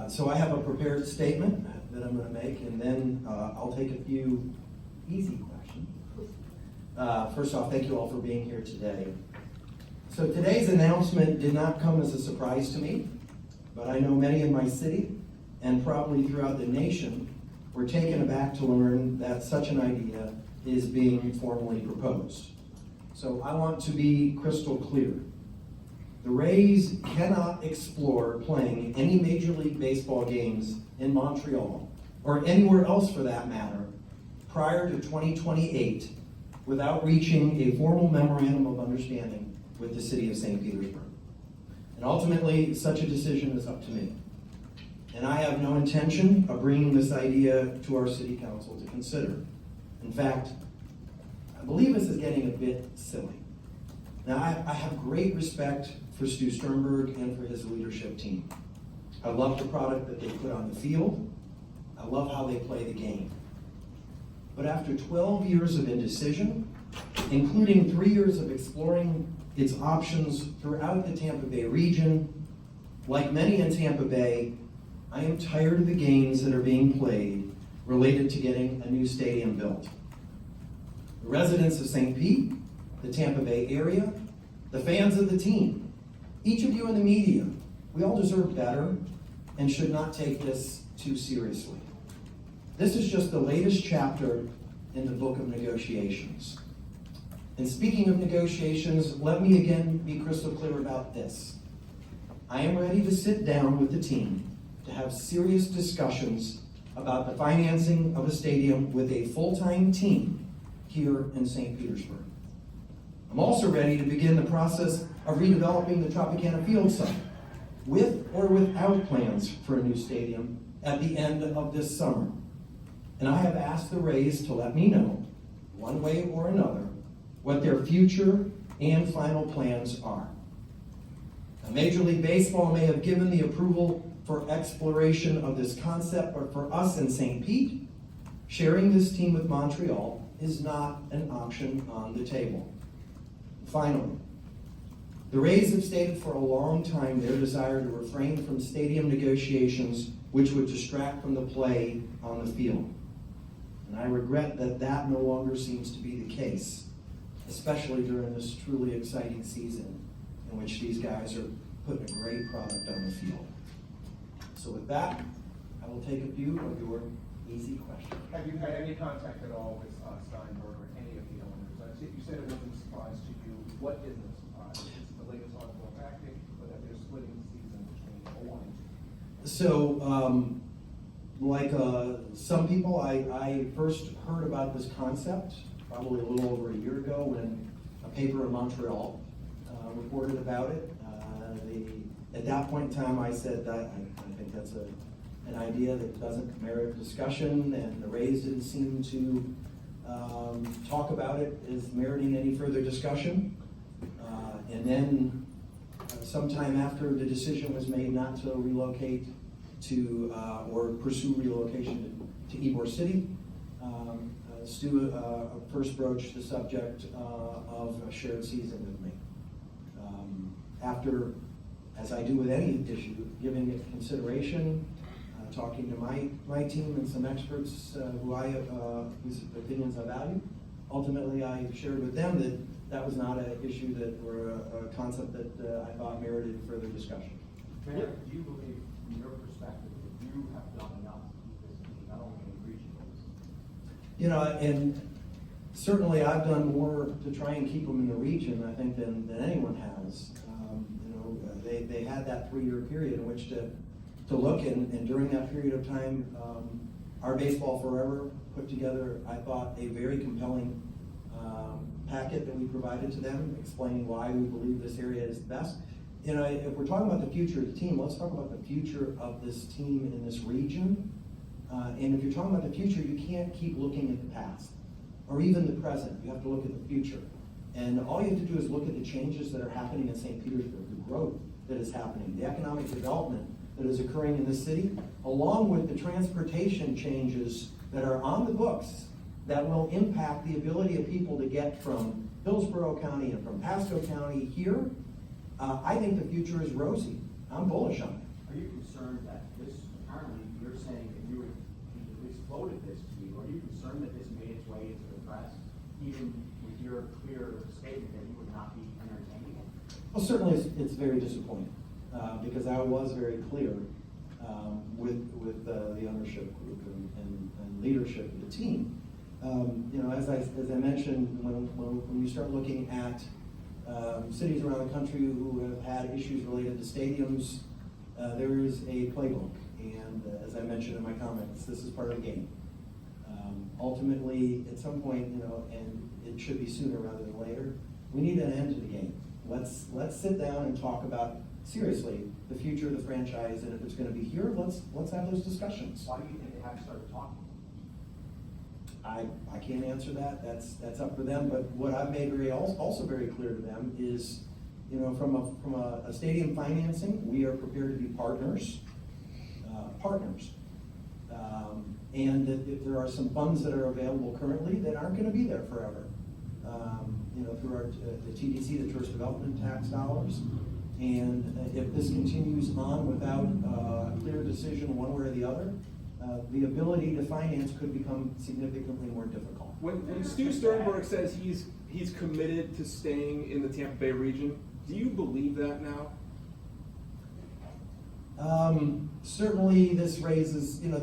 So I have a prepared statement that I'm going to make, and then I'll take a few easy questions. First off, thank you all for being here today. So today's announcement did not come as a surprise to me, but I know many in my city and probably throughout the nation were taken aback to learn that such an idea is being formally proposed. So I want to be crystal clear. The Rays cannot explore playing any Major League Baseball games in Montreal, or anywhere else for that matter, prior to 2028 without reaching a formal memorandum of understanding with the city of St. Petersburg. And ultimately, such a decision is up to me. And I have no intention of bringing this idea to our city council to consider. In fact, I believe this is getting a bit silly. Now, I have great respect for Stu Sternberg and for his leadership team. I love the product that they put on the field. I love how they play the game. But after 12 years of indecision, including 3 years of exploring its options throughout the Tampa Bay region, like many in Tampa Bay, I am tired of the games that are being played related to getting a new stadium built. The residents of St. Pete, the Tampa Bay area, the fans of the team, each of you in the media, we all deserve better and should not take this too seriously. This is just the latest chapter in the book of negotiations. And speaking of negotiations, let me again be crystal clear about this. I am ready to sit down with the team to have serious discussions about the financing of a stadium with a full-time team here in St. Petersburg. I'm also ready to begin the process of redeveloping the Tropicana Field site, with or without plans for a new stadium at the end of this summer. And I have asked the Rays to let me know, one way or another, what their future and final plans are. Now, Major League Baseball may have given the approval for exploration of this concept, but for us in St. Pete, sharing this team with Montreal is not an option on the table. Finally, the Rays have stated for a long time their desire to refrain from stadium negotiations which would distract from the play on the field. And I regret that that no longer seems to be the case, especially during this truly exciting season in which these guys are putting a great product on the field. So with that, I will take a few of your easy questions. Have you had any contact at all with Steinberg or any of the owners? You said it wasn't a surprise to you. What is a surprise? Is it the latest article of acting, or that they're splitting the season between 1 and 2? So, like some people, I first heard about this concept probably a little over a year ago when a paper in Montreal reported about it. At that point in time, I said that I think that's an idea that doesn't merit discussion, and the Rays didn't seem to talk about it as meriting any further discussion. And then sometime after the decision was made not to relocate to or pursue relocation to Ybor City, Stu first broached the subject of a shared season with me. After, as I do with any issue, giving it consideration, talking to my team and some experts whose opinions I value, ultimately I shared with them that that was not an issue or a concept that I thought merited further discussion. Mayor, do you believe, from your perspective, that you have done enough to keep this team not only in the region, but You know, and certainly I've done more to try and keep them in the region, I think, than anyone has. They had that 3-year period in which to look, and during that period of time, our Baseball Forever put together, I thought, a very compelling packet that we provided to them, explaining why we believe this area is best. You know, if we're talking about the future of the team, let's talk about the future of this team in this region. And if you're talking about the future, you can't keep looking at the past or even the present. You have to look at the future. And all you have to do is look at the changes that are happening in St. Petersburg, the growth that is happening, the economic development that is occurring in this city, along with the transportation changes that are on the books that will impact the ability of people to get from Hillsborough County and from Pasco County here. I think the future is rosy. I'm bullish on it. are you concerned that that this, apparently, you're saying that you would, at least floated this to you. Are you concerned that this made its way into the press, even with your clear statement that you would not be entertaining it? Well, certainly it's very disappointing, because I was very clear with the ownership group and leadership of the team. You know, as I mentioned, when you start looking at cities around the country who have had issues related to stadiums, there is a playbook, and as I mentioned in my comments, this is part of the game. Ultimately, at some point, you know, and it should be sooner rather than later, we need an end to the game. Let's sit down and talk about seriously the future of the franchise, and if it's going to be here, let's have those discussions. Why do you think they haven't started talking? I can't answer that. That's up for them. But what I've made also very clear to them is, you know, from a stadium financing, we are prepared to be partners. And that if there are some funds that are available currently that aren't going to be there forever, you know, through the TDC, the Tourist Development Tax dollars. And if this continues on without a clear decision one way or the other, the ability to finance could become significantly more difficult. When Stu Sternberg says he's committed to staying in the Tampa Bay region, do you believe that now? Certainly, this raises, you know,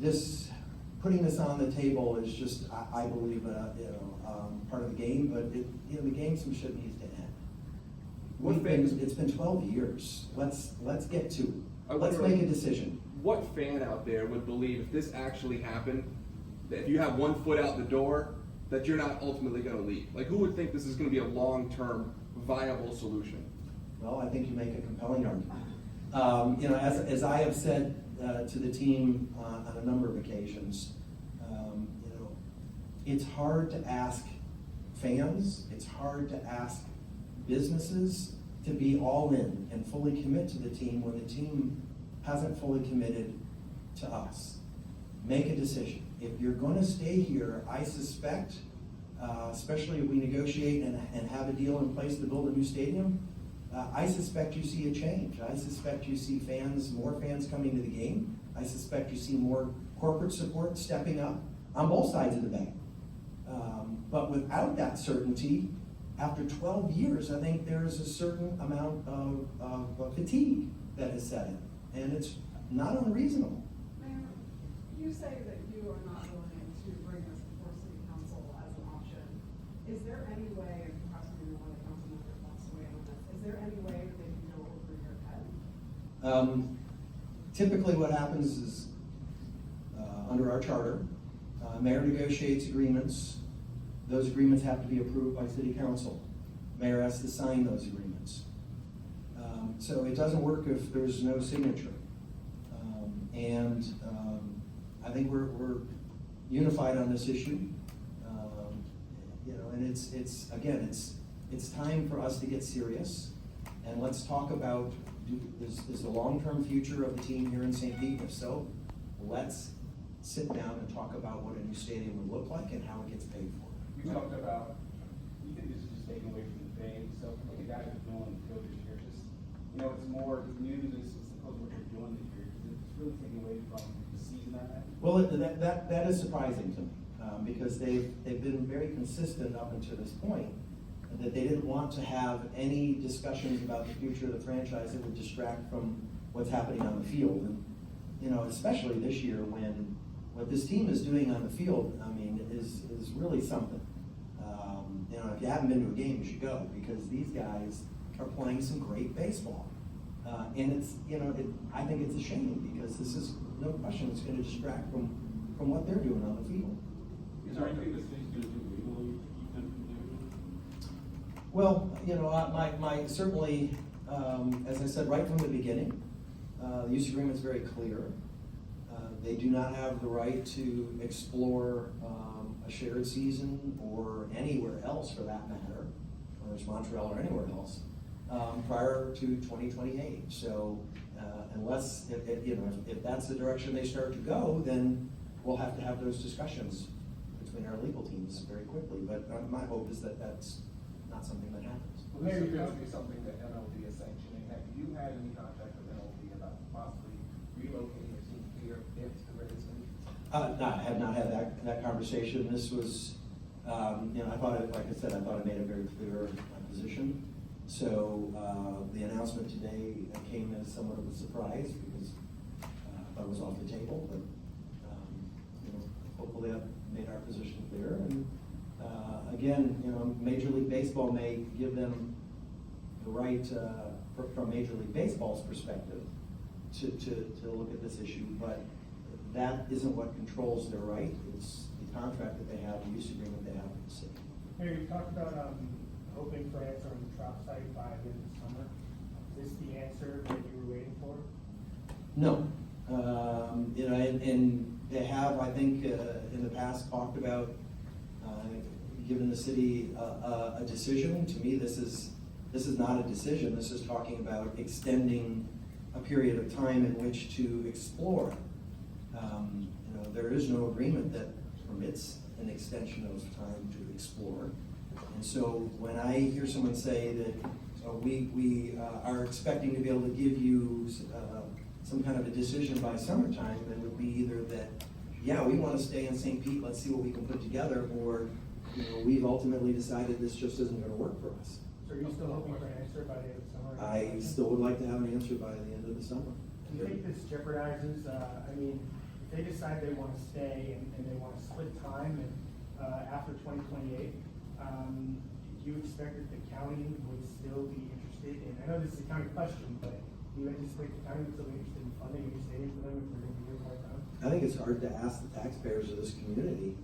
this putting this on the table is just, I believe, you know, part of the game. But you know, the game shouldn't need to end. It's been 12 years. Let's get to it. Let's make a decision. What fan out there would believe if this actually happened, that if you have 1 foot out the door, that you're not ultimately going to leave? Like, who would think this is going to be a long-term viable solution? Well, I think you make a compelling argument. You know, as I have said to the team on a number of occasions, you know, it's hard to ask fans, it's hard to ask businesses to be all in and fully commit to the team when the team hasn't fully committed to us. Make a decision. If you're going to stay here, I suspect, especially if we negotiate and have a deal in place to build a new stadium, I suspect you see a change. I suspect you see more fans coming to the game. I suspect you see more corporate support stepping up on both sides of the bay. But without that certainty, after 12 years, I think there's a certain amount of fatigue that has set in, and it's not unreasonable. Mayor, you say that you are not willing to bring this before City Council as an option. Is there any way, and perhaps maybe one of the council members wants to weigh in on this, is there any way that they can go over your head? Typically what happens is, under our charter, mayor negotiates agreements. Those agreements have to be approved by City Council. Mayor has to sign those agreements. So it doesn't work if there's no signature. I think we're unified on this issue. You know, and it's time for us to get serious, and let's talk about is the long-term future of the team here in St. Pete. If so, let's sit down and talk about what a new stadium would look like and how it gets paid for. You talked about, You think this is just taken away from the bay, so what the guys are doing to go this year, just, you know, it's more news as opposed to what you're doing this year, because it's really taken away from the season that happened. Well, that is surprising to me, because they've been very consistent up until this point, that they didn't want to have any discussions about the future of the franchise that would distract from what's happening on the field. And, you know, especially this year when what this team is doing on the field, I mean, is really something. You know, if you haven't been to a game, you should go, because these guys are playing some great baseball. And it's, you know, I think it's a shame, because this is, no question, it's going to distract from what they're doing on the field. Is there anything the city's gonna do legally to keep them from doing it? Well, you know, my certainly, as I said right from the beginning, the use agreement is very clear. They do not have the right to explore a shared season or anywhere else for that matter, whether it's Montreal or anywhere else, prior to 2028. So unless, if that's the direction they start to go, then we'll have to have those discussions between our legal teams very quickly. But my hope is that that's not something that happens. well, this appears to be something that MLB is sanctioning. Have you had any contact with MLB about possibly No, I have not had that conversation. This was, I thought, like I said, I thought I made a very clear position. So the announcement today came as somewhat of a surprise because I thought it was off the table, but hopefully I've made our position clear. And again, Major League Baseball may give them the right, from Major League Baseball's perspective, to look at this issue, but that isn't what controls their right. It's the contract that they have, the use agreement they have with the city. Mayor, you talked about hoping for an answer on the trial site by the end of the summer. Is this the answer that you were waiting for? No. And they have, I think, in the past talked about giving the city a decision. To me, this is not a decision. This is talking about extending a period of time in which to explore. There is no agreement that permits an extension of time to explore. And so when I hear someone say that we are expecting to be able to give you some kind of a decision by summertime, it would be either that, yeah, we want to stay in St. Pete, let's see what we can put together, or we've ultimately decided this just isn't going to work for us. So are you still hoping for an answer by the end of the summer? I still would like to have an answer by the end of the summer. Do you think this jeopardizes, if they decide they want to stay and they want to split time and after 2028, do you expect that the county would still be interested in, I know this is a county question, but do you anticipate the county would still be interested in funding any stadium for them if we're going to be here for a time? I think it's hard to ask the taxpayers of this community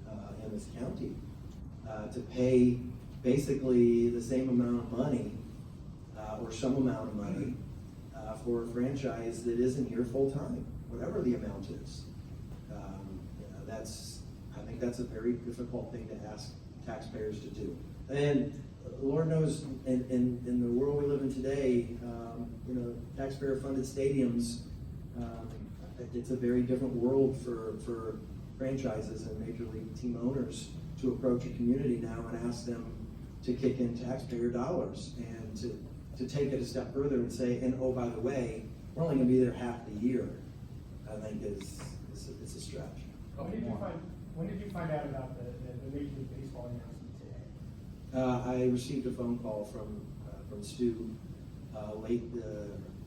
and this county to pay basically the same amount of money or some amount of money for a franchise that isn't here full time, whatever the amount is. I think that's a very difficult thing to ask taxpayers to do. And Lord knows, in the world we live in today, taxpayer-funded stadiums, it's a very different world for franchises and major league team owners to approach a community now and ask them to kick in taxpayer dollars and to take it a step further and say, and oh, by the way, we're only going to be there half the year. I think it's a stretch. When did you find out about the Major League Baseball announcement today? I received a phone call from Stu late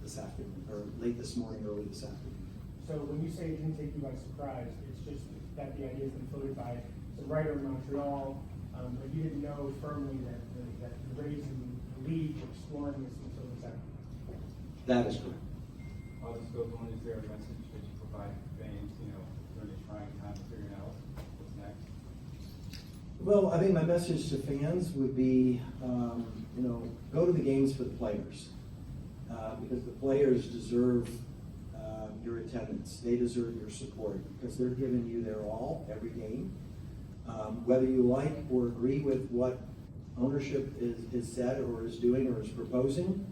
this afternoon, or late this morning, early this afternoon. So when you say it didn't take you by surprise, it's just that the idea has been floated by the writer in Montreal, but you didn't know firmly that the Rays and the league were exploring this until this afternoon. That is correct. I'll just go on, is there a message that you provide fans, during a trying time of figuring out what's next? Well, I think my message to fans would be, go to the games for the players, because the players deserve your attendance. They deserve your support because they're giving you their all every game. Whether you like or agree with what ownership is said or is doing or is proposing,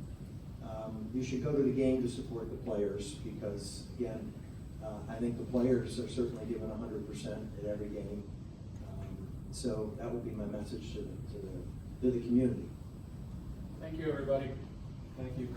you should go to the game to support the players because, again, I think the players are certainly given 100% at every game. So that would be my message to the community. Thank you, everybody. Thank you.